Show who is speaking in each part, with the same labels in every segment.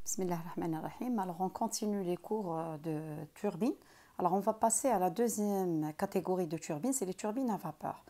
Speaker 1: Bismillahirrahmanirrahim. Alors, on continue les cours de turbines. Alors, on va passer à la deuxième catégorie de turbines, c'est les turbines à vapeur.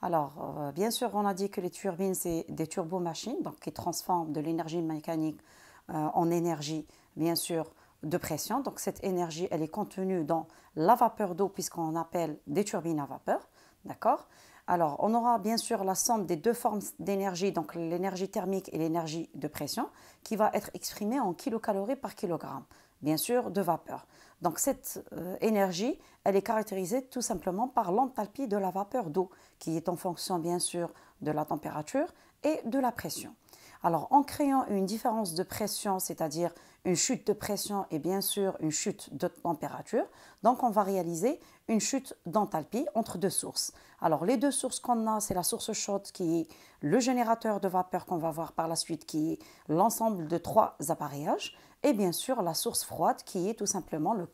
Speaker 1: Alors, bien sûr, on a dit que les turbines, c'est des turbomachines, donc qui transforment de l'énergie mécanique en énergie, bien sûr, de pression. Donc, cette énergie, elle est contenue dans la vapeur d'eau, puisqu'on appelle des turbines à vapeur. D'accord? Alors, on aura bien sûr la somme des deux formes d'énergie, donc l'énergie thermique et l'énergie de pression, qui va être exprimée en kilocalories par kilogramme, bien sûr, de vapeur. Donc, cette énergie, elle est caractérisée tout simplement par l'enthalpie de la vapeur d'eau, qui est en fonction, bien sûr, de la température et de la pression. Alors, en créant une différence de pression, c'est-à-dire une chute de pression et bien sûr une chute de température, donc on va réaliser une chute d'enthalpie entre deux sources. Alors, les deux sources qu'on a, c'est la source chaude qui est le générateur de vapeur qu'on va voir par la suite, qui est l'ensemble de trois appareillages, et bien sûr la source froide qui est tout simplement le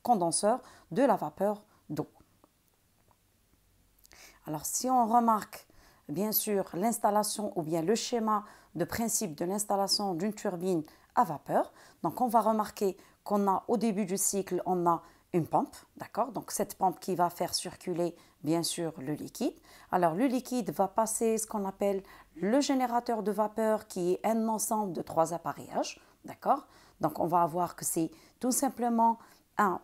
Speaker 1: condenseur de la vapeur d'eau. Alors, si on remarque bien sûr l'installation ou bien le schéma de principe de l'installation d'une turbine à vapeur, donc on va remarquer qu'on a au début du cycle, on a une pompe, d'accord? Donc cette pompe qui va faire circuler bien sûr le liquide. Alors le liquide va passer ce qu'on appelle le générateur de vapeur qui est un ensemble de trois appareillages, d'accord? Donc on va avoir que c'est tout simplement un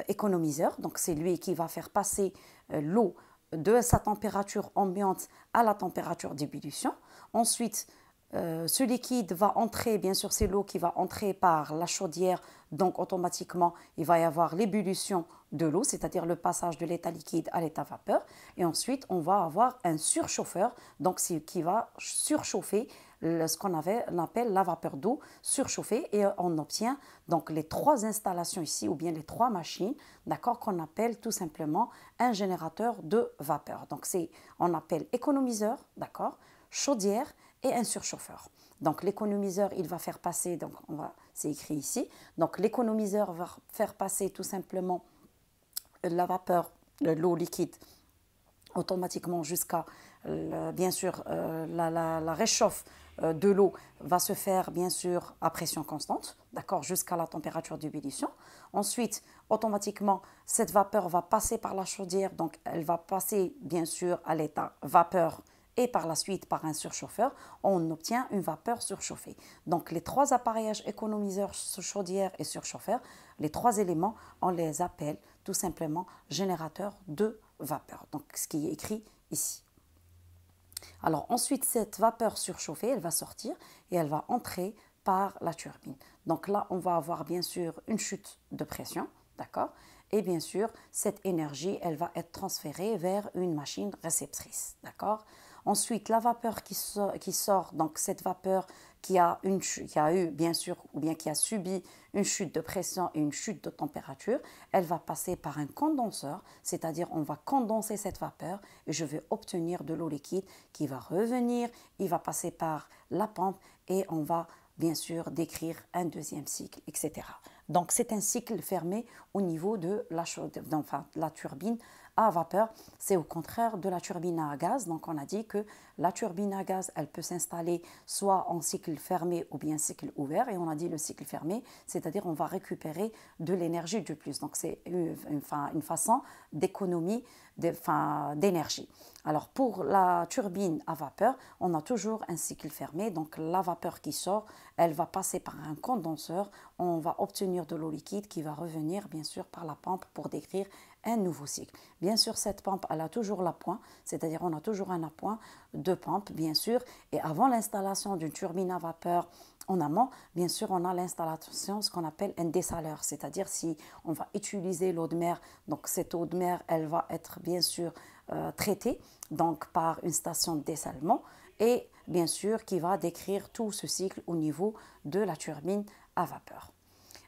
Speaker 1: économiseur, donc c'est lui qui va faire passer l'eau de sa température ambiante à la température d'ébullition. Ensuite, ce liquide va entrer, bien sûr c'est l'eau qui va entrer par la chaudière, donc automatiquement il va y avoir l'ébullition de l'eau, c'est-à-dire le passage de l'état liquide à l'état vapeur. Et ensuite on va avoir un surchauffeur, donc qui va surchauffer ce qu'on appelle la vapeur d'eau surchauffée, et on obtient donc les trois installations ici, ou bien les trois machines, d'accord, qu'on appelle tout simplement un générateur de vapeur. Donc on appelle économiseur, d'accord, chaudière et un surchauffeur. Donc l'économiseur, il va faire passer, donc c'est écrit ici, donc l'économiseur va faire passer tout simplement la vapeur, l'eau liquide, automatiquement jusqu'à, bien sûr, la réchauffe de l'eau va se faire bien sûr à pression constante, d'accord, jusqu'à la température d'ébullition. Ensuite, automatiquement, cette vapeur va passer par la chaudière, donc elle va passer bien sûr à l'état vapeur, et par la suite par un surchauffeur, on obtient une vapeur surchauffée. Donc les trois appareillages économiseurs, chaudière et surchauffeur, les trois éléments, on les appelle tout simplement générateurs de vapeur, donc ce qui est écrit ici. Alors ensuite, cette vapeur surchauffée, elle va sortir et elle va entrer par la turbine. Donc là, on va avoir bien sûr une chute de pression, d'accord? Et bien sûr, cette énergie, elle va être transférée vers une machine réceptrice, d'accord? Ensuite, la vapeur qui sort, donc cette vapeur qui a eu bien sûr, ou bien qui a subi une chute de pression et une chute de température, elle va passer par un condenseur, c'est-à-dire on va condenser cette vapeur et je vais obtenir de l'eau liquide qui va revenir, il va passer par la pompe et on va bien sûr décrire un deuxième cycle, etc. Donc c'est un cycle fermé au niveau de la turbine à vapeur. C'est au contraire de la turbine à gaz. Donc on a dit que la turbine à gaz, elle peut s'installer soit en cycle fermé ou bien cycle ouvert. Et on a dit le cycle fermé, c'est-à-dire on va récupérer de l'énergie de plus. Donc c'est une façon d'économie d'énergie. Alors pour la turbine à vapeur, on a toujours un cycle fermé. Donc la vapeur qui sort, elle va passer par un condenseur. On va obtenir de l'eau liquide qui va revenir bien sûr par la pompe pour décrire un nouveau cycle. Bien sûr, cette pompe, elle a toujours l'appoint, c'est-à-dire on a toujours un appoint de pompe, bien sûr. Et avant l'installation d'une turbine à vapeur en amont, bien sûr, on a l'installation, ce qu'on appelle un dessaleur, c'est-à-dire si on va utiliser l'eau de mer, donc cette eau de mer, elle va être bien sûr traitée donc par une station de dessalement et bien sûr qui va décrire tout ce cycle au niveau de la turbine à vapeur.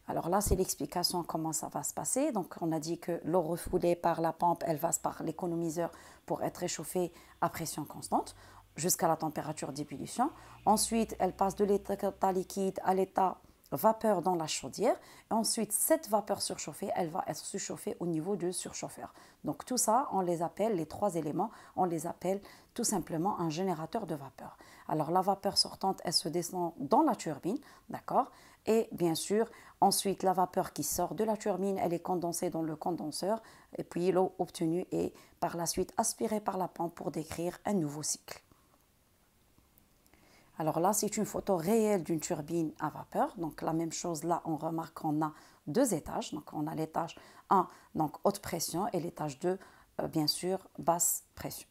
Speaker 1: Alors là, c'est l'explication comment ça va se passer. Donc, on a dit que l'eau refoulée par la pompe, elle passe par l'économiseur pour être réchauffée à pression constante jusqu'à la température d'ébullition. Ensuite, elle passe de l'état liquide à l'état vapeur dans la chaudière et ensuite cette vapeur surchauffée, elle va être surchauffée au niveau du surchauffeur. Donc tout ça, on les appelle, les trois éléments, on les appelle tout simplement un générateur de vapeur. Alors la vapeur sortante, elle se descend dans la turbine, d'accord? Et bien sûr, ensuite la vapeur qui sort de la turbine, elle est condensée dans le condenseur et puis l'eau obtenue est par la suite aspirée par la pompe pour décrire un nouveau cycle. Alors là, c'est une photo réelle d'une turbine à vapeur. Donc la même chose, là, on remarque qu'on a deux étages. Donc on a l'étage 1, donc haute pression, et l'étage 2, bien sûr, basse pression.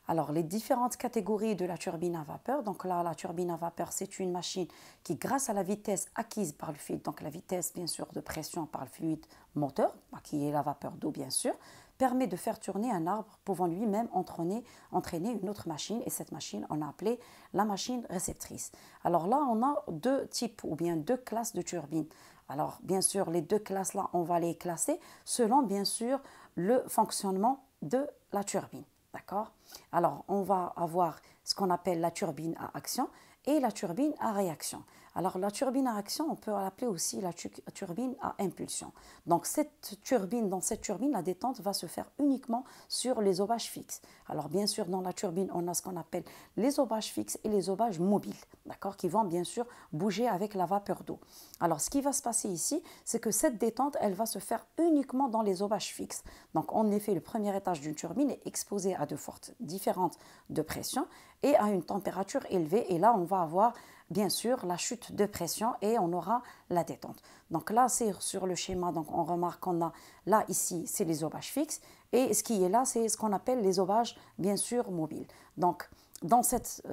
Speaker 1: Alors les différentes catégories de la turbine à vapeur. Donc là, la turbine à vapeur, c'est une machine qui, grâce à la vitesse acquise par le fluide, donc la vitesse, bien sûr, de pression par le fluide moteur, qui est la vapeur d'eau, bien sûr, permet de faire tourner un arbre pouvant lui-même entraîner une autre machine, et cette machine, on a appelé la machine réceptrice. Alors là, on a deux types ou bien deux classes de turbines. Alors bien sûr, les deux classes-là, on va les classer selon bien sûr le fonctionnement de la turbine. D'accord? Alors on va avoir ce qu'on appelle la turbine à action et la turbine à réaction. Alors la turbine à action, on peut l'appeler aussi la turbine à impulsion. Donc dans cette turbine, la détente va se faire uniquement sur les aubages fixes. Alors bien sûr, dans la turbine, on a ce qu'on appelle les aubages fixes et les aubages mobiles, d'accord, qui vont bien sûr bouger avec la vapeur d'eau. Alors ce qui va se passer ici, c'est que cette détente, elle va se faire uniquement dans les aubages fixes. Donc en effet, le premier étage d'une turbine est exposé à de fortes différences de pression et à une température élevée. Et là, on va avoir bien sûr la chute de pression et on aura la détente. Donc là, c'est sur le schéma, donc on remarque qu'on a là, ici, c'est les aubages fixes et ce qui est là, c'est ce qu'on appelle les aubages, bien sûr, mobiles. Donc, dans cette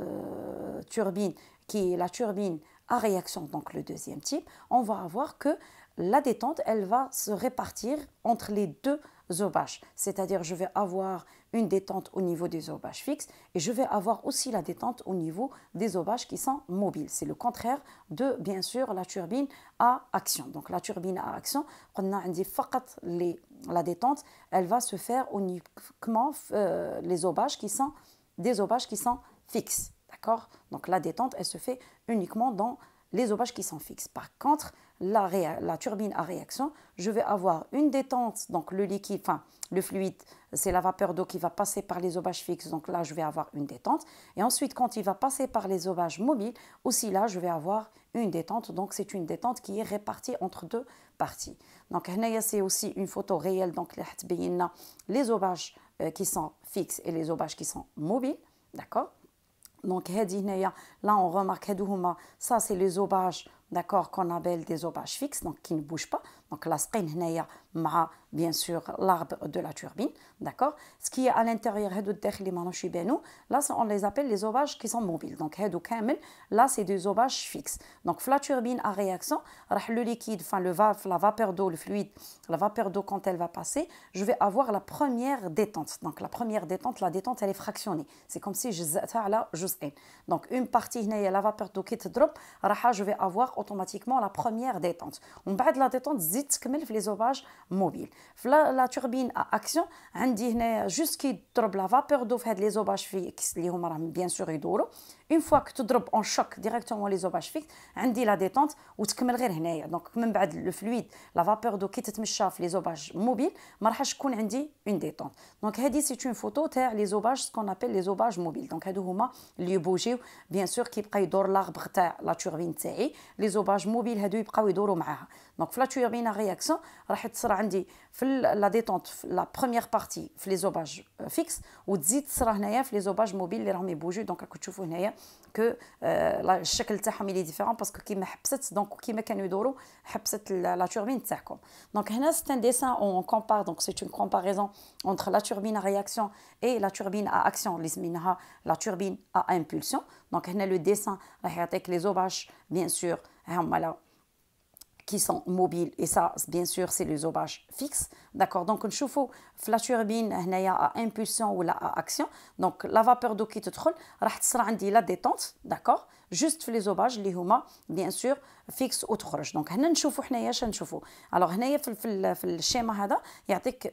Speaker 1: turbine, qui est la turbine à réaction, donc le deuxième type, on va avoir que la détente, elle va se répartir entre les deux aubages. C'est-à-dire, je vais avoir une détente au niveau des aubages fixes et je vais avoir aussi la détente au niveau des aubages qui sont mobiles. C'est le contraire de, bien sûr, la turbine à action. Donc, la turbine à action, on a dit la détente, elle va se faire uniquement les aubages qui sont des aubages qui sont fixes. D'accord? Donc, la détente, elle se fait uniquement dans les aubages qui sont fixes. Par contre, la turbine à réaction, je vais avoir une détente, donc le liquide, enfin le fluide, c'est la vapeur d'eau qui va passer par les aubages fixes, donc là je vais avoir une détente. Et ensuite, quand il va passer par les aubages mobiles, aussi là je vais avoir une détente, donc c'est une détente qui est répartie entre deux parties. Donc c'est aussi une photo réelle, donc les aubages qui sont fixes et les aubages qui sont mobiles, d'accord? Donc là on remarque ça c'est les aubages, d'accord, qu'on appelle des aubages fixes, donc qui ne bougent pas. Donc la sqin bien sûr l'arbre de la turbine, d'accord. Ce qui est à l'intérieur là on les appelle les aubages qui sont mobiles. Donc là c'est des aubages fixes. Donc la turbine à réaction, le liquide, enfin la vapeur d'eau, le fluide, la vapeur d'eau quand elle va passer, je vais avoir la première détente. Donc la première détente, la détente elle est fractionnée. C'est comme si je donc une partie la vapeur d'eau qui te drop, je vais avoir automatiquement la première détente. On بعد la détente زيد تكمل في les aubages mobiles. La turbine à action عندي هنا juste qui drop la vapeur d'eau في هاد les aubages fixes اللي هما راهم bien sûr يدوروا. Une fois que tu drop en choc directement les aubages fixes, عندي la détente وتكمل غير هنايا. Donc من بعد le fluide, la vapeur d'eau qui تتمشى في les aubages mobiles, ما راحش تكون عندي une détente. Donc هذه c'est une photo تاع les aubages, ce qu'on appelle les aubages mobiles. Donc هادو هما اللي يبوجيو bien sûr كيبقى يدور l'arbre تاع la turbine تاعي. Les aubages mobiles هادو يبقاو يدوروا معاها. Donc في la turbine à réaction راح تصرى عندي في la détente la première partie في les aubages fixes وتزيد تصرى هنايا في les aubages mobiles اللي راهم يبوجيو. دونك راكم تشوفوا هنايا que الشكل تاعهم il est différent parce que كيما حبست donc كيما كانوا يدوروا حبست la turbine تاعكم. Donc هنا c'est un dessin on compare, donc c'est une comparaison entre la turbine à réaction et la turbine à action اللي سميناها la turbine à impulsion. Donc هنا le dessin راح يعطيك les aubages bien sûr هما là qui sont mobiles et ça bien sûr c'est les aubages fixes, d'accord. Donc نشوفوا في la turbine هنايا à impulsion ou à action. Donc la vapeur d'eau qui تدخل راح تصرى عندي la détente, d'accord. juste في les zobages اللي هما bien sûr fixe وتخرج. دونك هنا نشوفوا حنايا شنو نشوفوا. alors هنايا في الشيما هذا يعطيك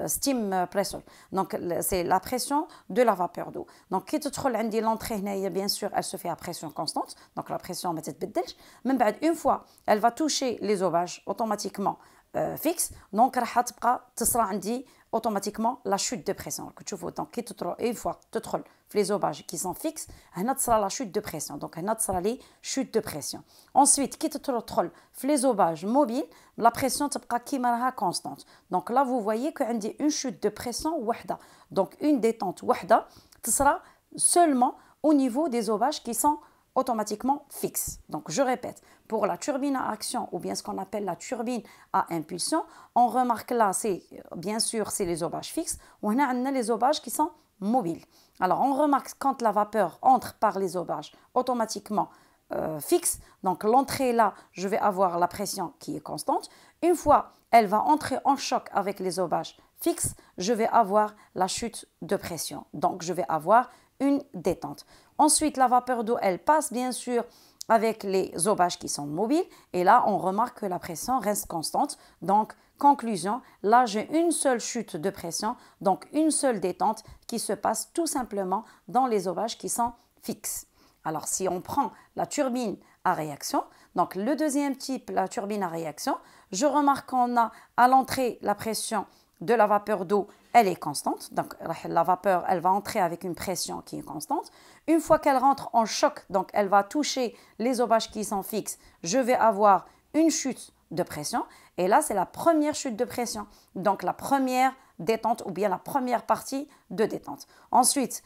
Speaker 1: steam pressure. donc c'est la pression de la vapeur d'eau. donc كي تدخل عندي l'entrée هنايا bien sûr elle se fait à pression constante. donc la pression ما تتبدلش. من بعد une fois elle va toucher les zobages automatiquement fixe. donc راح تبقى تصرى عندي automatiquement la chute de pression. Donc, une fois que tu les zobages qui sont fixes, ça sera la chute de pression. Donc, ça sera les chutes de pression. Ensuite, qui tu les zobages mobiles, la pression sera constante. Donc, là, vous voyez qu'il y a une chute de pression. Donc, une détente sera seulement au niveau des zobages qui sont automatiquement fixe. Donc, je répète, pour la turbine à action ou bien ce qu'on appelle la turbine à impulsion, on remarque là, c'est bien sûr, c'est les zobages fixes. On a les zobages qui sont mobiles. Alors, on remarque quand la vapeur entre par les zobages automatiquement fixes. Donc, l'entrée là, je vais avoir la pression qui est constante. Une fois, elle va entrer en choc avec les zobages fixes, je vais avoir la chute de pression. Donc, je vais avoir une détente. Ensuite, la vapeur d'eau, elle passe bien sûr avec les zobages qui sont mobiles. Et là, on remarque que la pression reste constante. Donc, conclusion, là, j'ai une seule chute de pression, donc une seule détente qui se passe tout simplement dans les zobages qui sont fixes. Alors, si on prend la turbine à réaction, donc le deuxième type, la turbine à réaction, je remarque qu'on a à l'entrée la pression de la vapeur d'eau, elle est constante. Donc, la vapeur, elle va entrer avec une pression qui est constante. Une fois qu'elle rentre en choc, donc elle va toucher les zobages qui sont fixes, je vais avoir une chute de pression. Et là, c'est la première chute de pression. Donc, la première détente ou bien la première partie de détente. Ensuite,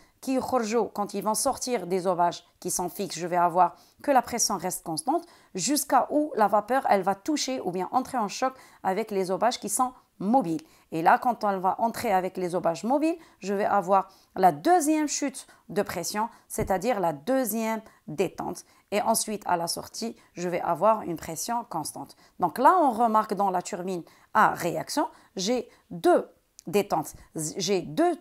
Speaker 1: quand ils vont sortir des zobages qui sont fixes, je vais avoir que la pression reste constante jusqu'à où la vapeur, elle va toucher ou bien entrer en choc avec les zobages qui sont mobiles. Et là, quand elle va entrer avec les zobages mobiles, je vais avoir la deuxième chute de pression, c'est-à-dire la deuxième détente. Et ensuite, à la sortie, je vais avoir une pression constante. Donc là, on remarque dans la turbine à réaction, j'ai deux détentes, j'ai deux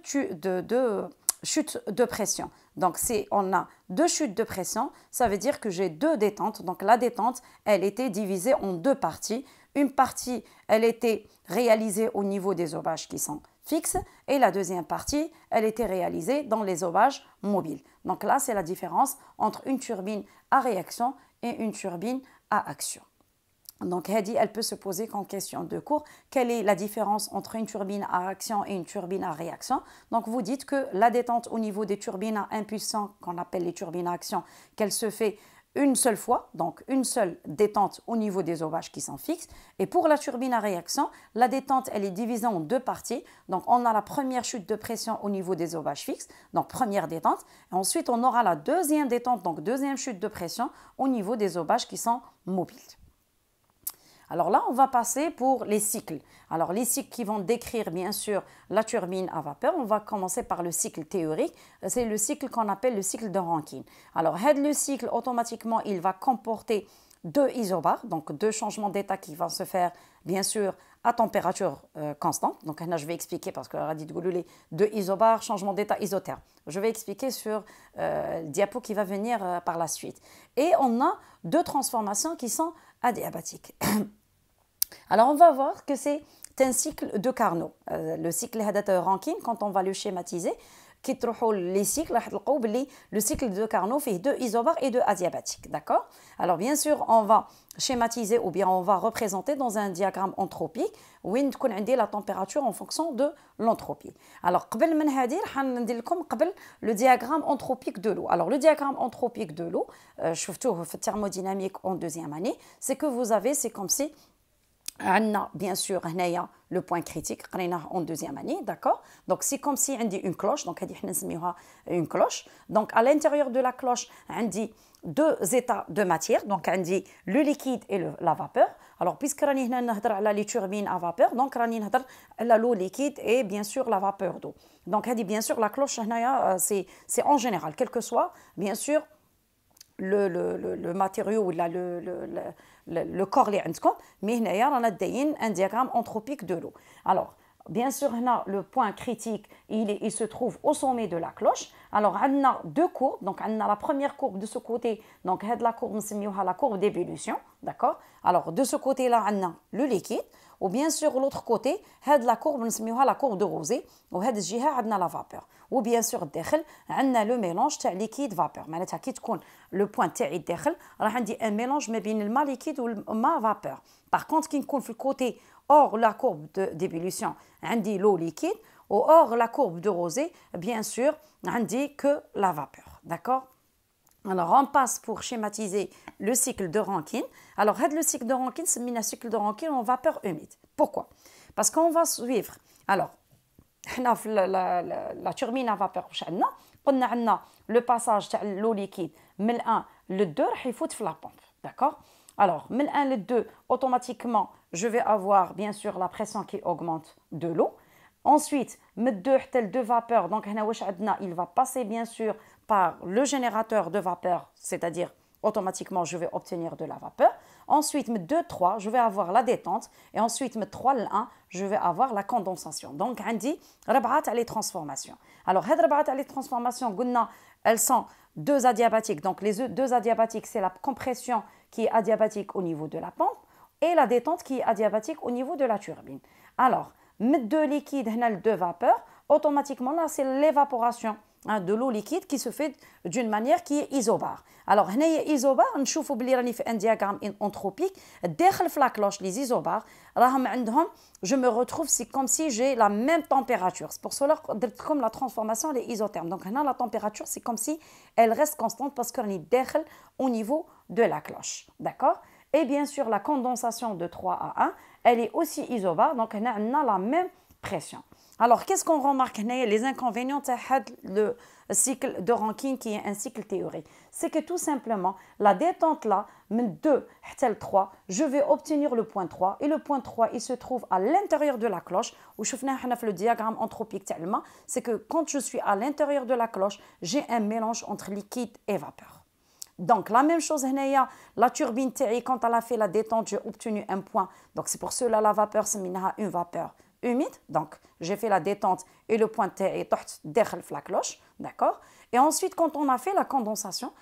Speaker 1: chutes de pression. Donc, on a deux chutes de pression, ça veut dire que j'ai deux détentes. Donc, la détente, elle était divisée en deux parties. Une partie, elle était réalisée au niveau des zobages qui sont fixes et la deuxième partie, elle était réalisée dans les zobages mobiles. Donc là, c'est la différence entre une turbine à réaction et une turbine à action. Donc, Hadi, elle peut se poser comme question de cours. Quelle est la différence entre une turbine à action et une turbine à réaction? Donc, vous dites que la détente au niveau des turbines à impulsion, qu'on appelle les turbines à action, qu'elle se fait une seule fois, donc une seule détente au niveau des zobages qui sont fixes. Et pour la turbine à réaction, la détente, elle est divisée en deux parties. Donc, on a la première chute de pression au niveau des zobages fixes, donc première détente. Et ensuite, on aura la deuxième détente, donc deuxième chute de pression au niveau des zobages qui sont mobiles. Alors là, on va passer pour les cycles. Alors les cycles qui vont décrire bien sûr la turbine à vapeur, on va commencer par le cycle théorique. C'est le cycle qu'on appelle le cycle de Rankine. Alors le cycle, automatiquement, il va comporter deux isobars, donc deux changements d'état qui vont se faire bien sûr à température constante. Donc là, je vais expliquer parce que Radit Gouloulé, deux isobars, changement d'état isotherme. Je vais expliquer sur le diapo qui va venir par la suite. Et on a deux transformations qui sont adiabatiques. Alors, on va voir que c'est un cycle de Carnot. Le cycle de Rankine, quand on va le schématiser, les cycles, le cycle de Carnot fait deux isobars et deux adiabatiques. D'accord? Alors, bien sûr, on va schématiser ou bien on va représenter dans un diagramme entropique où on a la température en fonction de l'entropie. Alors, le diagramme entropique de l'eau. Alors, le diagramme entropique de l'eau, je fais thermodynamique en deuxième année, c'est que vous avez, c'est comme si bien sûr le point critique en deuxième année, d'accord? Donc c'est comme si on dit une cloche, donc une cloche. Donc à l'intérieur de la cloche, on dit deux états de matière, donc on dit le liquide et la vapeur. Alors puisque on a les turbines à vapeur, donc on a l'eau liquide et bien sûr la vapeur d'eau. Donc bien sûr la cloche c'est en général, quel que soit bien sûr le matériau ou le corps les عندكم mais هنايا رانا دايرين un diagramme entropique de l'eau. Alors bien sûr le point critique il se trouve au sommet de la cloche. Alors, on a deux courbes. Donc, on a la première courbe de ce côté. Donc, la courbe, on la courbe d'ébullition. D'accord? Alors, de ce côté-là, on a le liquide. Ou bien sûr, l'autre côté, la courbe, on la courbe de rosée. Ou cette jiha, on a la vapeur. Ou bien sûr, on a le mélange de liquide-vapeur. معناتها كي تكون le point تاعي الداخل راح عندي un mélange ما بين الماء liquide والماء vapeur. Par contre, كي نكون في الكوتي hors la courbe d'ébullition, عندي l'eau liquide. Ou hors la courbe de rosée, bien sûr, on dit que la vapeur. D'accord? Alors, on passe pour schématiser le cycle de Rankine. Alors, le cycle de Rankine, c'est un cycle de Rankine en vapeur humide. Pourquoi? Parce qu'on va suivre. Alors, la turbine à vapeur, on a le passage de l'eau liquide, من 1 le 2, il faut la pompe. D'accord? Alors, من 1 le 2, automatiquement, je vais avoir, bien sûr, la pression qui augmente de l'eau. Ensuite, من 2 حتى ل 2 vapeurs, donc il va passer bien sûr par le générateur de vapeur, c'est-à-dire automatiquement je vais obtenir de la vapeur. Ensuite, من 2 3, je vais avoir la détente et ensuite من 3 ل 1, je vais avoir la condensation. Donc عندي ربعة تاع les transformations. Alors هاد ربعة تاع les transformations قلنا elles sont deux adiabatiques. Donc les deux adiabatiques, c'est la compression qui est adiabatique au niveau de la pompe et la détente qui est adiabatique au niveau de la turbine. Alors mettre deux liquides, deux vapeurs, automatiquement là c'est l'évaporation de l'eau liquide qui se fait d'une manière qui est isobare. Alors هنا isobare نشوفوا بلي راني في un diagramme entropique داخل في la cloche les isobares راهم عندهم je me retrouve c'est comme si j'ai la même température. C'est pour cela comme la transformation elle est isotherme. Donc هنا la température c'est comme si elle reste constante parce qu'on est داخل au niveau de la cloche. D'accord? Et bien sûr la condensation de 3 à 1 elle est aussi isobare, donc on a la même pression. Alors, qu'est-ce qu'on remarque? Les inconvénients de le cycle de Rankine qui est un cycle théorique. C'est que tout simplement, la détente là, de 2 à 3, je vais obtenir le point 3. Et le point 3, il se trouve à l'intérieur de la cloche. Où je fais le diagramme entropique tellement, c'est que quand je suis à l'intérieur de la cloche, j'ai un mélange entre liquide et vapeur. Donc, la même chose, la turbine, quand elle a fait la détente, j'ai obtenu un point. Donc, c'est pour cela la vapeur, c'est une vapeur humide. Donc, j'ai fait la détente et le point est derrière la cloche. D'accord? Et ensuite, quand on a fait la condensation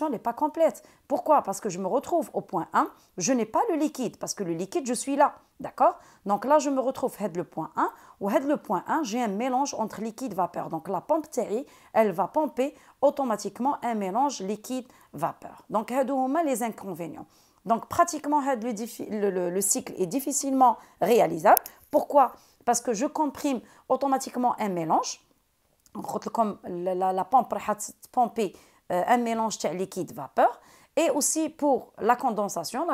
Speaker 1: n'est pas complète. Pourquoi? Parce que je me retrouve au point 1, je n'ai pas le liquide, parce que le liquide, je suis là. D'accord? Donc là, je me retrouve le point 1, ou le point 1, j'ai un mélange entre liquide et vapeur. Donc la pompe TI, elle va pomper automatiquement un mélange liquide-vapeur. Donc, les inconvénients. Donc, pratiquement, le cycle est difficilement réalisable. Pourquoi? Parce que je comprime automatiquement un mélange. Comme la pompe va pomper un mélange de liquide-vapeur. Et aussi pour la condensation,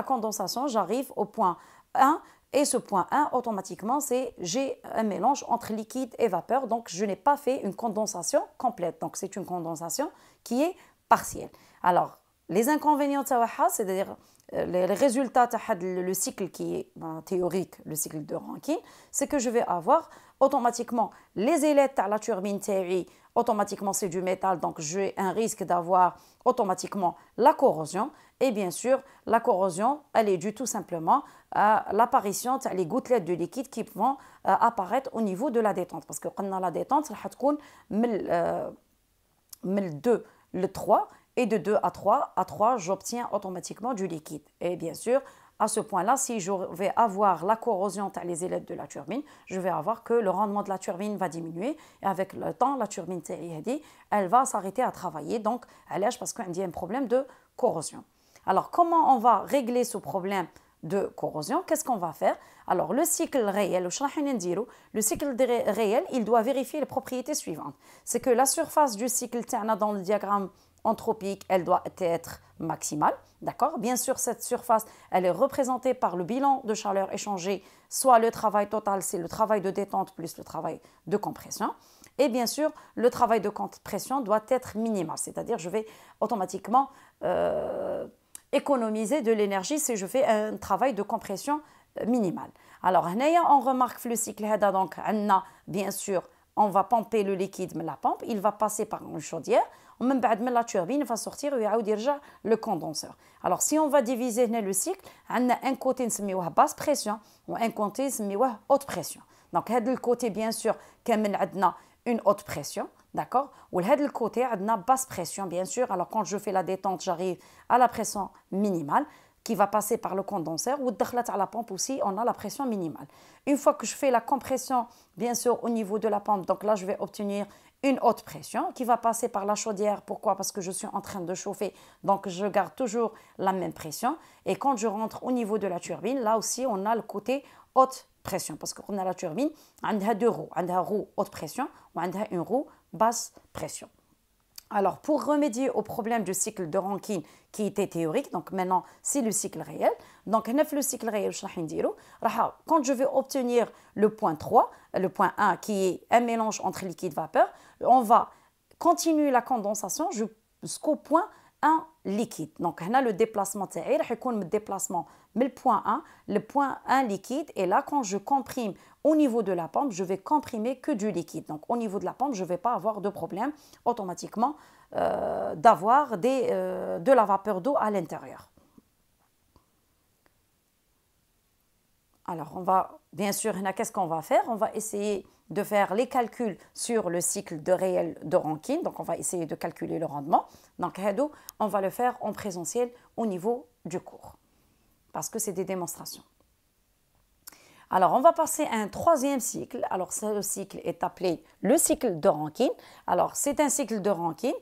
Speaker 1: j'arrive au point 1. Et ce point 1, automatiquement, j'ai un mélange entre liquide et vapeur. Donc, je n'ai pas fait une condensation complète. Donc, c'est une condensation qui est partielle. Alors, les inconvénients, c'est-à-dire les résultats le cycle qui est théorique, le cycle de Rankine, c'est que je vais avoir automatiquement les ailettes à la turbine TI, automatiquement c'est du métal, donc j'ai un risque d'avoir automatiquement la corrosion. Et bien sûr, la corrosion, elle est due tout simplement à l'apparition des gouttelettes de liquide qui vont apparaître au niveau de la détente. Parce que quand on a la détente, ça va être le 2, le 3, et de 2 à 3, j'obtiens automatiquement du liquide. Et bien sûr, à ce point-là, si je vais avoir la corrosion des ailettes de la turbine, je vais avoir que le rendement de la turbine va diminuer. Et avec le temps, la turbine, elle va s'arrêter à travailler. Donc, parce qu'il y a un problème de corrosion. Alors, comment on va régler ce problème de corrosion? Qu'est-ce qu'on va faire? Alors, le cycle réel, il doit vérifier les propriétés suivantes. C'est que la surface du cycle dans le diagramme entropique, elle doit être maximale, d'accord? Bien sûr, cette surface, elle est représentée par le bilan de chaleur échangé, soit le travail total, c'est le travail de détente plus le travail de compression. Et bien sûr, le travail de compression doit être minimal, c'est-à-dire je vais automatiquement économiser de l'énergie si je fais un travail de compression minimal. Alors, on remarque le cycle, donc, bien sûr, on va pomper le liquide de la pompe, il va passer par une chaudière, ومن بعد من la turbine va sortir ويعاود يرجع le condenseur. Alors si on va diviser le cycle, on a un côté نسميوه basse pression و un côté نسميوه haute pression. Donc هذا le côté bien sûr كامل عندنا une haute pression, d'accord. Ou le côté, on a basse pression, bien sûr. Alors, quand je fais la détente, j'arrive à la pression minimale qui va passer par le condenseur. Ou à la pompe aussi, on a la pression minimale. Une fois que je fais la compression, bien sûr, au niveau de la pompe, donc là, je vais obtenir une haute pression qui va passer par la chaudière. Pourquoi? Parce que je suis en train de chauffer, donc je garde toujours la même pression. Et quand je rentre au niveau de la turbine, là aussi, on a le côté haute pression, parce qu'on a la turbine, on a deux roues, on a une roue haute pression ou on a une roue basse pression. Alors, pour remédier au problème du cycle de Rankine qui était théorique, donc maintenant c'est le cycle réel. Donc, le cycle réel, quand je vais obtenir le point 3, le point 1 qui est un mélange entre liquide et vapeur, on va continuer la condensation jusqu'au point 1 liquide. Donc, on a le déplacement, le déplacement mais le point 1, le point 1 liquide. Et là, quand je comprime au niveau de la pompe, je vais comprimer que du liquide. Donc, au niveau de la pompe, je ne vais pas avoir de problème automatiquement d'avoir de la vapeur d'eau à l'intérieur. Alors, on va, bien sûr, qu'est-ce qu'on va faire? On va essayer de faire les calculs sur le cycle de réel de Rankine. Donc, on va essayer de calculer le rendement. Donc, on va le faire en présentiel au niveau du cours, parce que c'est des démonstrations. Alors, on va passer à un troisième cycle. Alors, ce cycle est appelé le cycle de Rankine. Alors, c'est un cycle de Rankine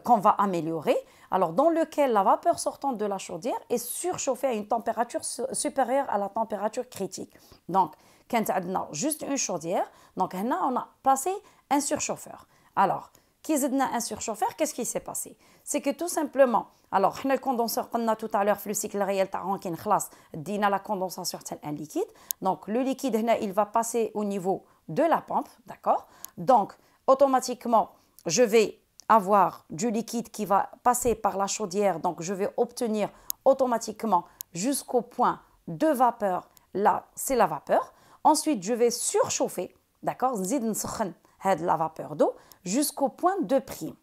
Speaker 1: qu'on va améliorer, alors dans lequel la vapeur sortante de la chaudière est surchauffée à une température supérieure à la température critique. Donc, quand on a juste une chaudière, donc on a placé un surchauffeur. Alors, qui est un surchauffeur, qu'est-ce qui s'est passé? C'est que tout simplement, alors, le condenseur qu'on a tout à l'heure, le cycle réel de Rankine, on a la condensation sur un liquide. Donc, le liquide, il va passer au niveau de la pompe, d'accord? Donc, automatiquement, je vais avoir du liquide qui va passer par la chaudière, donc je vais obtenir automatiquement jusqu'au point de vapeur, là c'est la vapeur. Ensuite je vais surchauffer, d'accord, la vapeur d'eau jusqu'au point de prime,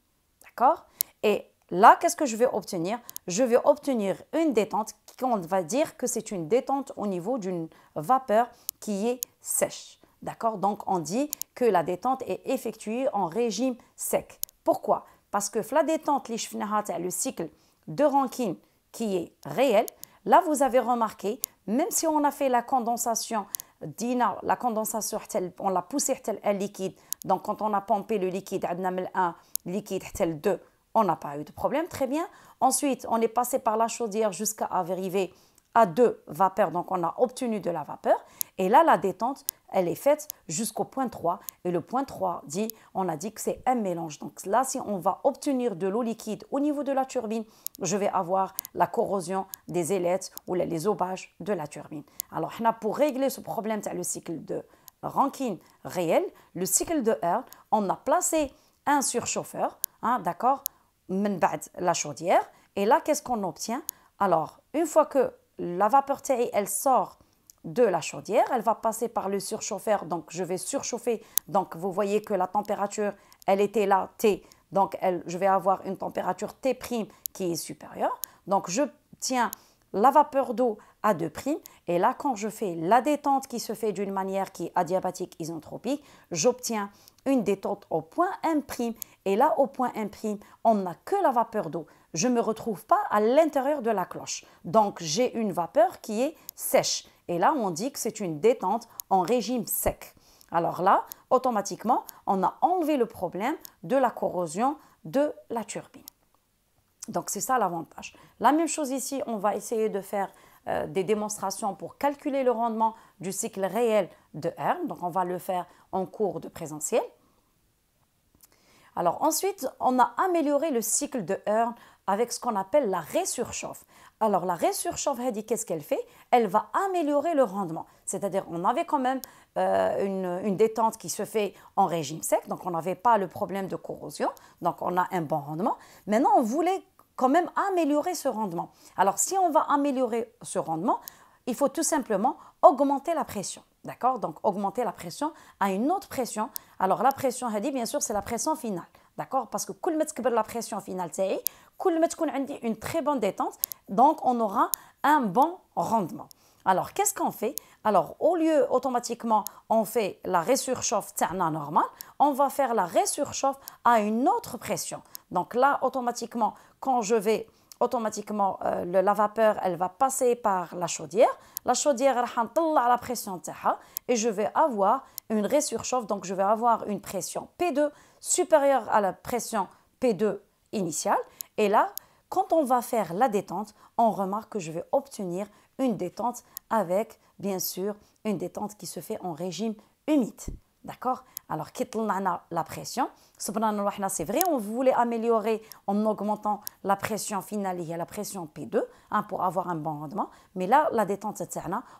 Speaker 1: d'accord. Et là qu'est-ce que je vais obtenir? Je vais obtenir une détente, on va dire que c'est une détente au niveau d'une vapeur qui est sèche, d'accord. Donc on dit que la détente est effectuée en régime sec. Pourquoi? Parce que la détente, le cycle de Rankine qui est réel, là vous avez remarqué, même si on a fait la condensation, on l'a poussé à liquide, donc quand on a pompé le liquide, un liquide tel 2, on n'a pas eu de problème, très bien. Ensuite, on est passé par la chaudière jusqu'à arriver à 2 vapeurs, donc on a obtenu de la vapeur. Et là, la détente, elle est faite jusqu'au point 3. Et le point 3, on a dit que c'est un mélange. Donc là, si on va obtenir de l'eau liquide au niveau de la turbine, je vais avoir la corrosion des ailettes ou les aubages de la turbine. Alors, pour régler ce problème, c'est le cycle de Rankine réel, le cycle de Earl, on a placé un surchauffeur, d'accord, la chaudière. Et là, qu'est-ce qu'on obtient? Alors, une fois que la vapeur elle sort de la chaudière, elle va passer par le surchauffeur, donc je vais surchauffer, donc vous voyez que la température, elle était là, T, donc je vais avoir une température T' qui est supérieure, donc je tiens la vapeur d'eau à 2', et là quand je fais la détente qui se fait d'une manière qui est adiabatique isentropique, j'obtiens une détente au point 1', et là au point 1', on n'a que la vapeur d'eau. Je ne me retrouve pas à l'intérieur de la cloche. Donc, j'ai une vapeur qui est sèche. Et là, on dit que c'est une détente en régime sec. Alors là, automatiquement, on a enlevé le problème de la corrosion de la turbine. Donc, c'est ça l'avantage. La même chose ici, on va essayer de faire des démonstrations pour calculer le rendement du cycle réel de Earl. Donc, on va le faire en cours de présentiel. Alors ensuite, on a amélioré le cycle de Earl avec ce qu'on appelle la résurchauffe. Alors la résurchauffe, qu'est-ce qu'elle fait? Elle va améliorer le rendement. C'est-à-dire on avait quand même une détente qui se fait en régime sec, donc on n'avait pas le problème de corrosion, donc on a un bon rendement. Maintenant, on voulait quand même améliorer ce rendement. Alors si on va améliorer ce rendement, il faut tout simplement augmenter la pression. D'accord? Donc, augmenter la pression à une autre pression. Alors, la pression, bien sûr, c'est la pression finale. D'accord? Parce que كل ما تكبر la pression finale, كل ما تكون عندي une très bonne détente. Donc, on aura un bon rendement. Alors, qu'est-ce qu'on fait? Alors, au lieu automatiquement, on fait la résurchauffe normale, on va faire la résurchauffe à une autre pression. Donc là, automatiquement, quand je vais, automatiquement, la vapeur, elle va passer par la chaudière. La chaudière, elle va la pression et je vais avoir une résurchauffe. Donc, je vais avoir une pression P2 supérieure à la pression P2 initiale. Et là, quand on va faire la détente, on remarque que je vais obtenir une détente avec, bien sûr, une détente qui se fait en régime humide. D'accord? Alors, la pression. C'est vrai, on voulait améliorer en augmentant la pression finale et la pression P2 pour avoir un bon rendement. Mais là, la détente,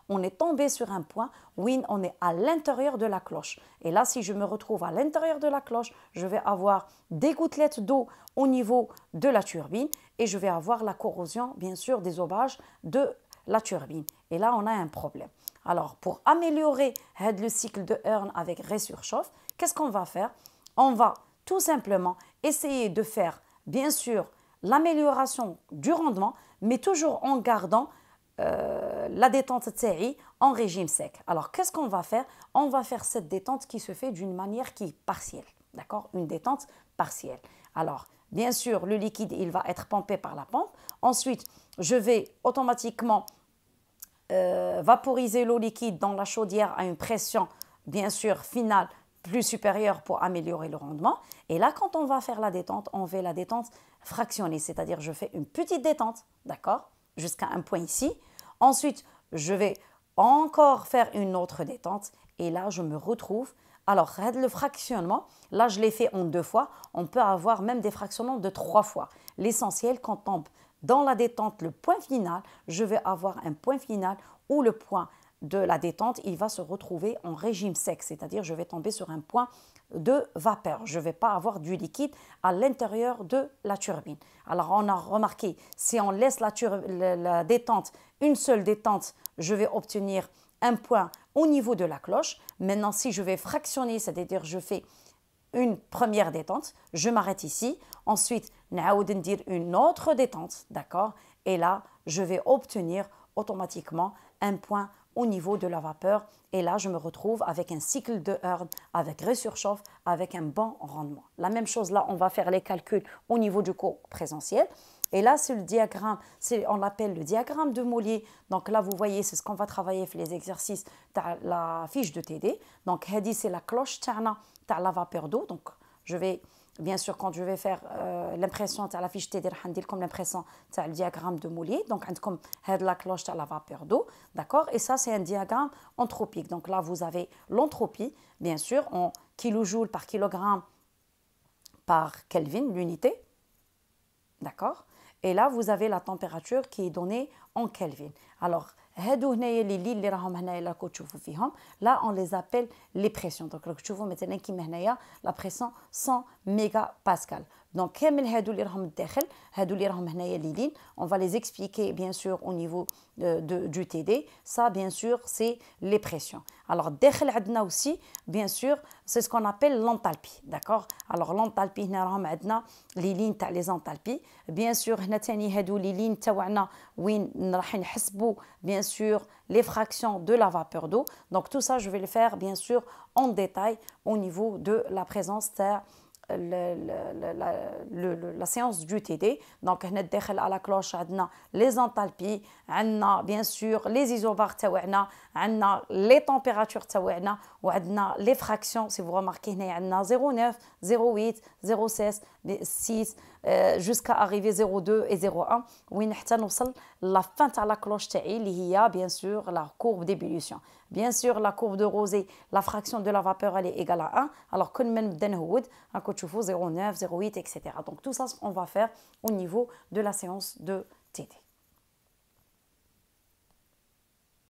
Speaker 1: on est tombé sur un point où on est à l'intérieur de la cloche. Et là, si je me retrouve à l'intérieur de la cloche, je vais avoir des gouttelettes d'eau au niveau de la turbine et je vais avoir la corrosion, bien sûr, des désobage de la turbine. Et là, on a un problème. Alors, pour améliorer le cycle de Hearn avec résurchauffe, qu'est-ce qu'on va faire? On va tout simplement essayer de faire, bien sûr, l'amélioration du rendement, mais toujours en gardant la détente en régime sec. Alors, qu'est-ce qu'on va faire? On va faire cette détente qui se fait d'une manière qui est partielle. D'accord? Une détente partielle. Alors, bien sûr, le liquide, il va être pompé par la pompe. Ensuite, je vais automatiquement vaporiser l'eau liquide dans la chaudière à une pression, bien sûr, finale plus supérieure pour améliorer le rendement. Et là, quand on va faire la détente, on fait la détente fractionnée, c'est-à-dire je fais une petite détente, d'accord, jusqu'à un point ici. Ensuite, je vais encore faire une autre détente et là, je me retrouve. Alors, le fractionnement, là, je l'ai fait en 2 fois. On peut avoir même des fractionnements de 3 fois. L'essentiel, quand on tombe dans la détente, le point final, je vais avoir un point final où le point de la détente, il va se retrouver en régime sec, c'est-à-dire je vais tomber sur un point de vapeur. Je ne vais pas avoir du liquide à l'intérieur de la turbine. Alors, on a remarqué, si on laisse la détente, une seule détente, je vais obtenir un point au niveau de la cloche. Maintenant, si je vais fractionner, c'est-à-dire je fais une première détente, je m'arrête ici. Ensuite, dire une autre détente, d'accord? Et là, je vais obtenir automatiquement un point au niveau de la vapeur. Et là, je me retrouve avec un cycle de Hearn, avec résurchauffe, avec un bon rendement. La même chose, là, on va faire les calculs au niveau du cours présentiel. Et là, c'est le diagramme, on l'appelle le diagramme de Mollier. Donc là, vous voyez, c'est ce qu'on va travailler pour les exercices de la fiche de TD. Donc, c'est la cloche de la vapeur d'eau. Donc, je vais, bien sûr, quand je vais faire l'impression de la fiche TD, je vais comme l'impression du diagramme de Mollier. Donc, comme la cloche de la vapeur d'eau. D'accord? Et ça, c'est un diagramme entropique. Donc là, vous avez l'entropie, bien sûr, en kilojoules par kilogramme par Kelvin, l'unité. D'accord? Et là, vous avez la température qui est donnée en Kelvin. Alors, là, on les appelle les pressions. Donc, la pression 100 mégapascal. Donc, on va les expliquer, bien sûr, au niveau du TD. Ça, bien sûr, c'est les pressions. Alors, aussi, bien sûr, c'est ce qu'on appelle l'enthalpie. D'accord? Alors, l'enthalpie, les lignes, les enthalpies. Bien sûr, les lignes, bien sûr, les fractions de la vapeur d'eau. Donc, tout ça, je vais le faire, bien sûr, en détail au niveau de la présence de la séance du TD. Donc, on a à la cloche les enthalpies, bien sûr les isobars, les températures, les fractions. Si vous remarquez, on a 0,9, 0,8, 0,16, 6, jusqu'à arriver 0,2 et 0,1. Oui, nous sommes la fin de la cloche, il y a bien sûr la courbe d'ébullition. Bien sûr, la courbe de Rosé, la fraction de la vapeur, elle est égale à 1. Alors, quand même, 0,9, 0,8, etc. Donc, tout ça, on va faire au niveau de la séance de TD.